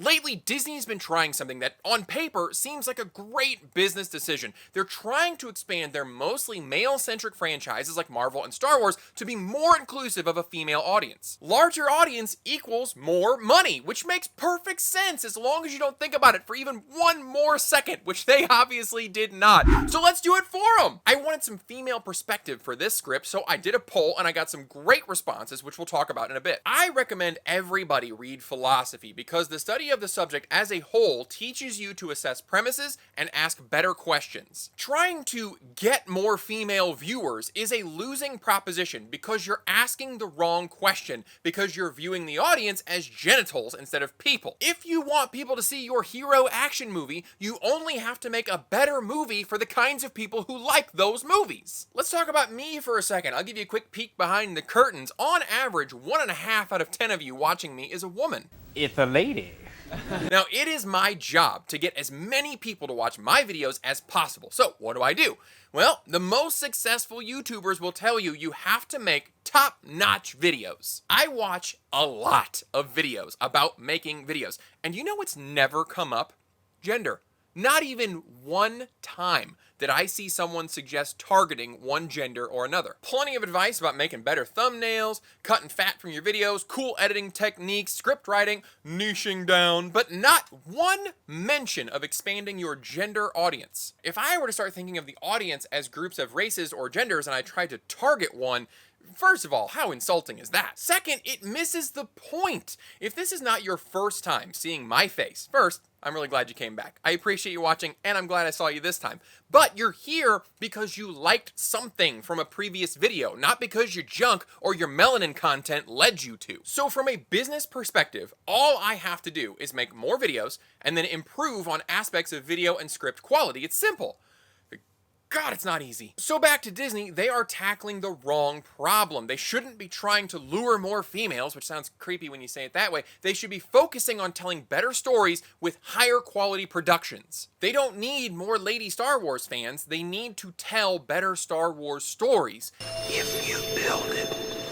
Lately, Disney's been trying something that, on paper, seems like a great business decision. They're trying to expand their mostly male-centric franchises like Marvel and Star Wars to be more inclusive of a female audience. Larger audience equals more money, which makes perfect sense as long as you don't think about it for even one more second, which they obviously did not. So let's do it for them! I wanted some female perspective for this script, so I did a poll and I got some great responses, which we'll talk about in a bit. I recommend everybody read philosophy because the study of the subject as a whole teaches you to assess premises and ask better questions. Trying to get more female viewers is a losing proposition because you're asking the wrong question, because you're viewing the audience as genitals instead of people. If you want people to see your hero action movie, you only have to make a better movie for the kinds of people who like those movies. Let's talk about me for a second. I'll give you a quick peek behind the curtains. On average, 1.5 out of 10 of you watching me is a woman. It's a lady. Now, it is my job to get as many people to watch my videos as possible. So, what do? Well, the most successful YouTubers will tell you you have to make top-notch videos. I watch a lot of videos about making videos. And you know what's never come up? Gender. Not even one time did I see someone suggest targeting one gender or another. Plenty of advice about making better thumbnails, cutting fat from your videos, cool editing techniques, script writing, niching down, but not one mention of expanding your gender audience. If I were to start thinking of the audience as groups of races or genders and I tried to target one, first of all, how insulting is that? Second, it misses the point. If this is not your first time seeing my face, first, I'm really glad you came back. I appreciate you watching, and I'm glad I saw you this time. But you're here because you liked something from a previous video, not because your junk or your melanin content led you to. So from a business perspective, all I have to do is make more videos and then improve on aspects of video and script quality. It's simple. God, it's not easy. So back to Disney, they are tackling the wrong problem. They shouldn't be trying to lure more females, which sounds creepy when you say it that way. They should be focusing on telling better stories with higher quality productions. They don't need more lady Star Wars fans. They need to tell better Star Wars stories. If you build it,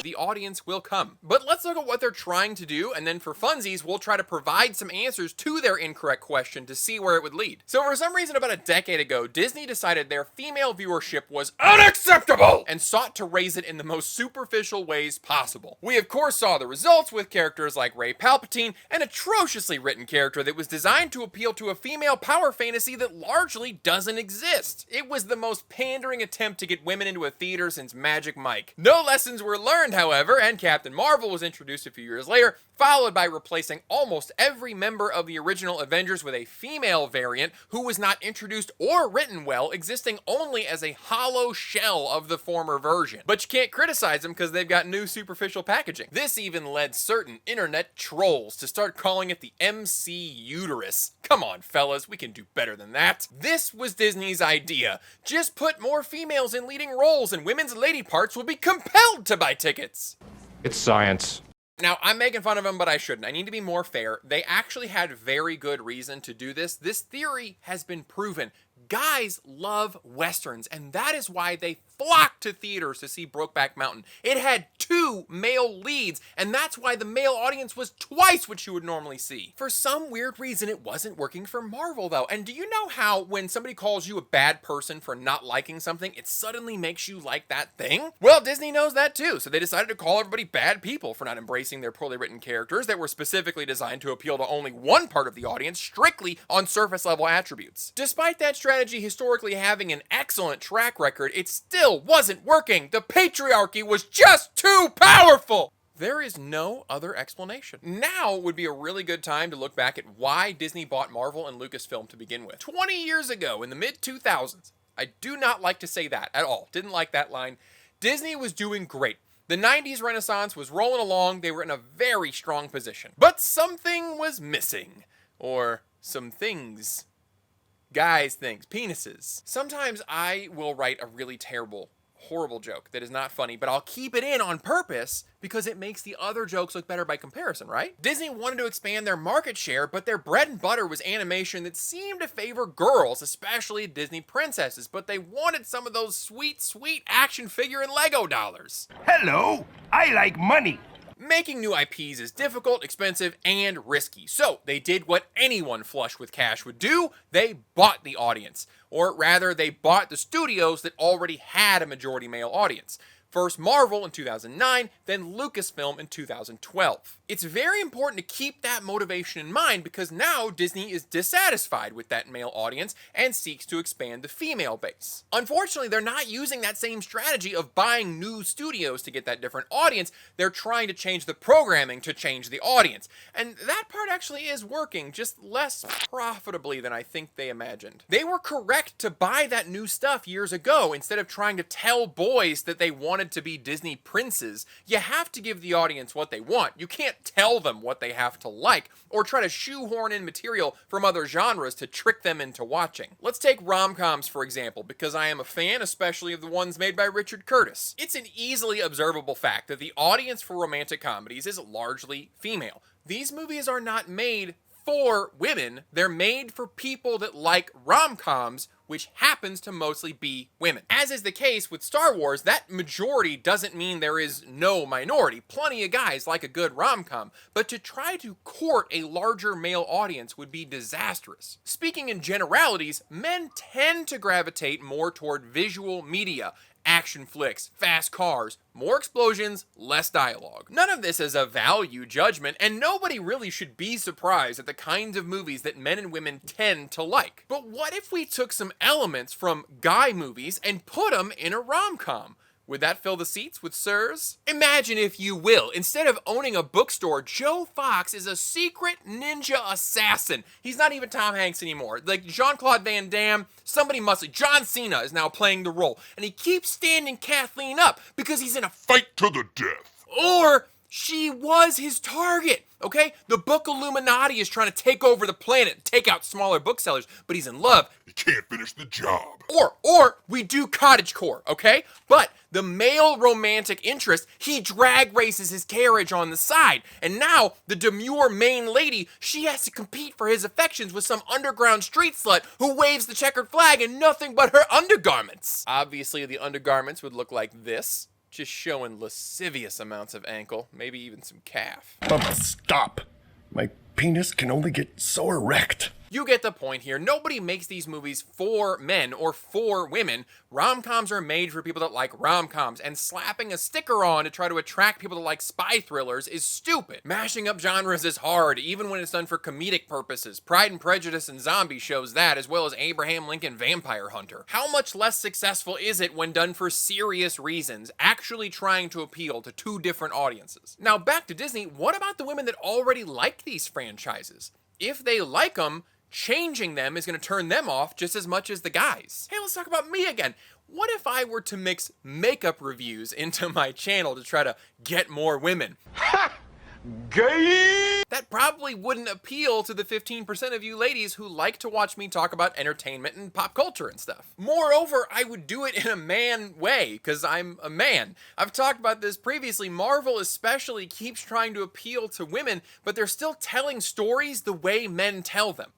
the audience will come. But let's look at what they're trying to do, and then for funsies, we'll try to provide some answers to their incorrect question to see where it would lead. So for some reason, about a decade ago, Disney decided their female viewership was unacceptable and sought to raise it in the most superficial ways possible. We of course saw the results with characters like Rey Palpatine, an atrociously written character that was designed to appeal to a female power fantasy that largely doesn't exist. It was the most pandering attempt to get women into a theater since Magic Mike. No lessons were learned, however, and Captain Marvel was introduced a few years later, followed by replacing almost every member of the original Avengers with a female variant who was not introduced or written well, existing only as a hollow shell of the former version. But you can't criticize them because they've got new superficial packaging. This even led certain internet trolls to start calling it the MC uterus. Come on, fellas, we can do better than that. This was Disney's idea. Just put more females in leading roles and women's lady parts will be compelled to buy tickets. It's science. Now, I'm making fun of them, but I shouldn't. I need to be more fair. They actually had very good reason to do this. This theory has been proven. Guys love Westerns, and that is why they flocked to theaters to see Brokeback Mountain. It had 2 male leads, and that's why the male audience was twice what you would normally see. For some weird reason, it wasn't working for Marvel, though. And do you know how when somebody calls you a bad person for not liking something, it suddenly makes you like that thing? Well, Disney knows that too, so they decided to call everybody bad people for not embracing their poorly written characters that were specifically designed to appeal to only one part of the audience, strictly on surface-level attributes. Despite that strategy historically having an excellent track record, it still wasn't working. The patriarchy was just too powerful. There is no other explanation. Now would be a really good time to look back at why Disney bought Marvel and LucasFilm to begin with. 20 years ago, in the mid-2000s, I do not like to say that at all. Didn't like that line. Disney was doing great. The 90s Renaissance was rolling along. They were in a very strong position. But something was missing. Or some things. Guys, things, penises. Sometimes I will write a really terrible, horrible joke that is not funny, but I'll keep it in on purpose because it makes the other jokes look better by comparison, right? Disney wanted to expand their market share, but their bread and butter was animation that seemed to favor girls, especially Disney princesses, but they wanted some of those sweet, sweet action figure and Lego dollars. Hello, I like money. Making new IPs is difficult, expensive, and risky. So they did what anyone flush with cash would do. They bought the audience. Or rather, they bought the studios that already had a majority male audience. First Marvel in 2009, then Lucasfilm in 2012. It's very important to keep that motivation in mind because now Disney is dissatisfied with that male audience and seeks to expand the female base. Unfortunately, they're not using that same strategy of buying new studios to get that different audience. They're trying to change the programming to change the audience. And that part actually is working, just less profitably than I think they imagined. They were correct to buy that new stuff years ago instead of trying to tell boys that they wanted to be Disney princes. You have to give the audience what they want. You can't tell them what they have to like or try to shoehorn in material from other genres to trick them into watching. Let's take rom-coms for example, because I am a fan, especially of the ones made by Richard Curtis. It's an easily observable fact that the audience for romantic comedies is largely female. These movies are not made for women, they're made for people that like rom-coms, which happens to mostly be women. As is the case with Star Wars, that majority doesn't mean there is no minority. Plenty of guys like a good rom-com, but to try to court a larger male audience would be disastrous. Speaking in generalities, men tend to gravitate more toward visual media, action flicks, fast cars, more explosions, less dialogue. None of this is a value judgment, and nobody really should be surprised at the kinds of movies that men and women tend to like. But what if we took some elements from guy movies and put them in a rom-com? Would that fill the seats with sirs? Imagine, if you will, instead of owning a bookstore, Joe Fox is a secret ninja assassin. He's not even Tom Hanks anymore. Like Jean-Claude Van Damme, somebody must. John Cena is now playing the role, and he keeps standing Kathleen up because he's in a fight to the death. Or she was his target, okay? The book Illuminati is trying to take over the planet and take out smaller booksellers, but he's in love. He can't finish the job. Or we do cottagecore, okay? But the male romantic interest, he drag races his carriage on the side. And now the demure main lady, she has to compete for his affections with some underground street slut who waves the checkered flag in nothing but her undergarments. Obviously, the undergarments would look like this. Just showing lascivious amounts of ankle, maybe even some calf. Stop. My penis can only get so erect. You get the point here. Nobody makes these movies for men or for women. Rom-coms are made for people that like rom-coms, and slapping a sticker on to try to attract people that like spy thrillers is stupid. Mashing up genres is hard, even when it's done for comedic purposes. Pride and Prejudice and Zombie shows that, as well as Abraham Lincoln Vampire Hunter. How much less successful is it when done for serious reasons, actually trying to appeal to two different audiences? Now back to Disney, what about the women that already like these franchises? If they like them, changing them is going to turn them off just as much as the guys. Hey, let's talk about me again. What if I were to mix makeup reviews into my channel to try to get more women? Ha! Gay! That probably wouldn't appeal to the 15% of you ladies who like to watch me talk about entertainment and pop culture and stuff. Moreover, I would do it in a man way, because I'm a man. I've talked about this previously. Marvel especially keeps trying to appeal to women, but they're still telling stories the way men tell them.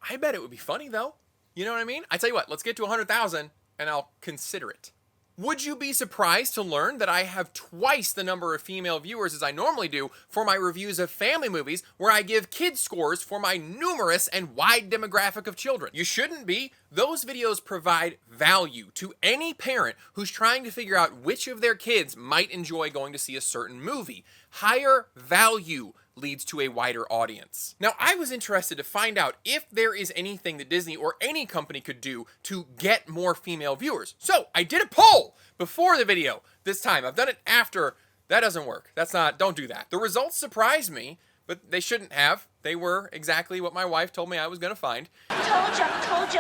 I bet it would be funny though. You know what I mean? I tell you what, let's get to 100,000 and I'll consider it. Would you be surprised to learn that I have twice the number of female viewers as I normally do for my reviews of family movies, where I give kid scores for my numerous and wide demographic of children? You shouldn't be. Those videos provide value to any parent who's trying to figure out which of their kids might enjoy going to see a certain movie. Higher value leads to a wider audience. Now, I was interested to find out if there is anything that Disney or any company could do to get more female viewers. So I did a poll before the video this time. I've done it after. That doesn't work. Don't do that. The results surprised me, but they shouldn't have. They were exactly what my wife told me I was going to find. Told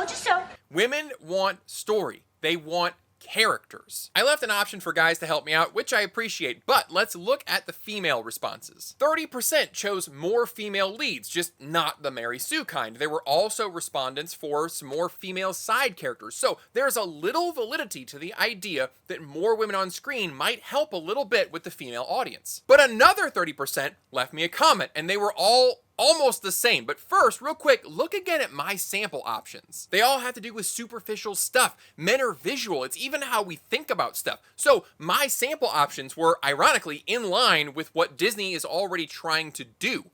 you so. Women want story. They want characters. I left an option for guys to help me out, which I appreciate, but let's look at the female responses. 30% chose more female leads, just not the Mary Sue kind. There were also respondents for some more female side characters, so there's a little validity to the idea that more women on screen might help a little bit with the female audience. But another 30% left me a comment, and they were all almost the same, but first, real quick, look again at my sample options. They all have to do with superficial stuff. Men are visual. It's even how we think about stuff. So my sample options were, ironically, in line with what Disney is already trying to do.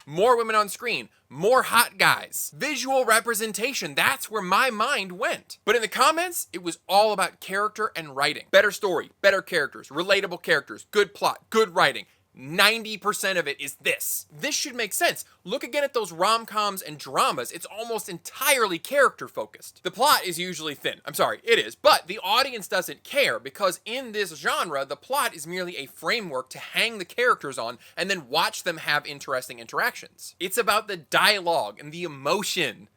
More women on screen, more hot guys, visual representation, that's where my mind went. But in the comments, it was all about character and writing. Better story, better characters, relatable characters, good plot, good writing. 90% of it is this. This should make sense. Look again at those rom-coms and dramas. It's almost entirely character focused. The plot is usually thin. I'm sorry, it is. But the audience doesn't care because in this genre, the plot is merely a framework to hang the characters on and then watch them have interesting interactions. It's about the dialogue and the emotion.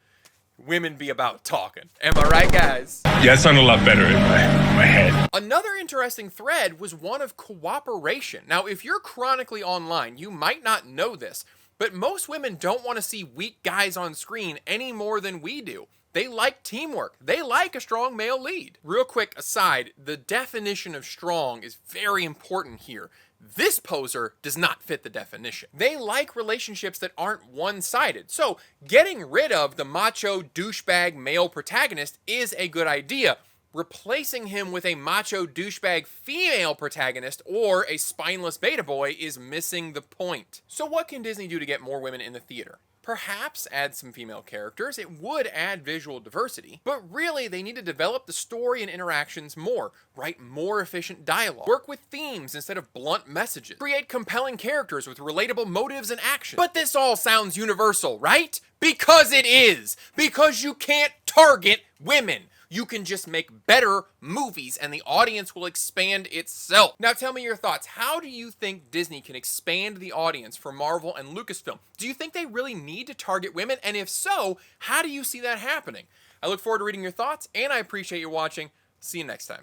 Women be about talking. Am I right, guys? Yeah, it sounded a lot better in my head. Another interesting thread was one of cooperation. Now, if you're chronically online, you might not know this, but most women don't want to see weak guys on screen any more than we do. They like teamwork. They like a strong male lead. Real quick aside, the definition of strong is very important here. This poser does not fit the definition. They like relationships that aren't one-sided. So getting rid of the macho douchebag male protagonist is a good idea. Replacing him with a macho douchebag female protagonist or a spineless beta boy is missing the point. So what can Disney do to get more women in the theater? Perhaps add some female characters. It would add visual diversity. But really, they need to develop the story and interactions more. Write more efficient dialogue. Work with themes instead of blunt messages. Create compelling characters with relatable motives and actions. But this all sounds universal, right? Because it is. Because you can't target women. You can just make better movies and the audience will expand itself. Now tell me your thoughts. How do you think Disney can expand the audience for Marvel and Lucasfilm? Do you think they really need to target women? And if so, how do you see that happening? I look forward to reading your thoughts and I appreciate you watching. See you next time.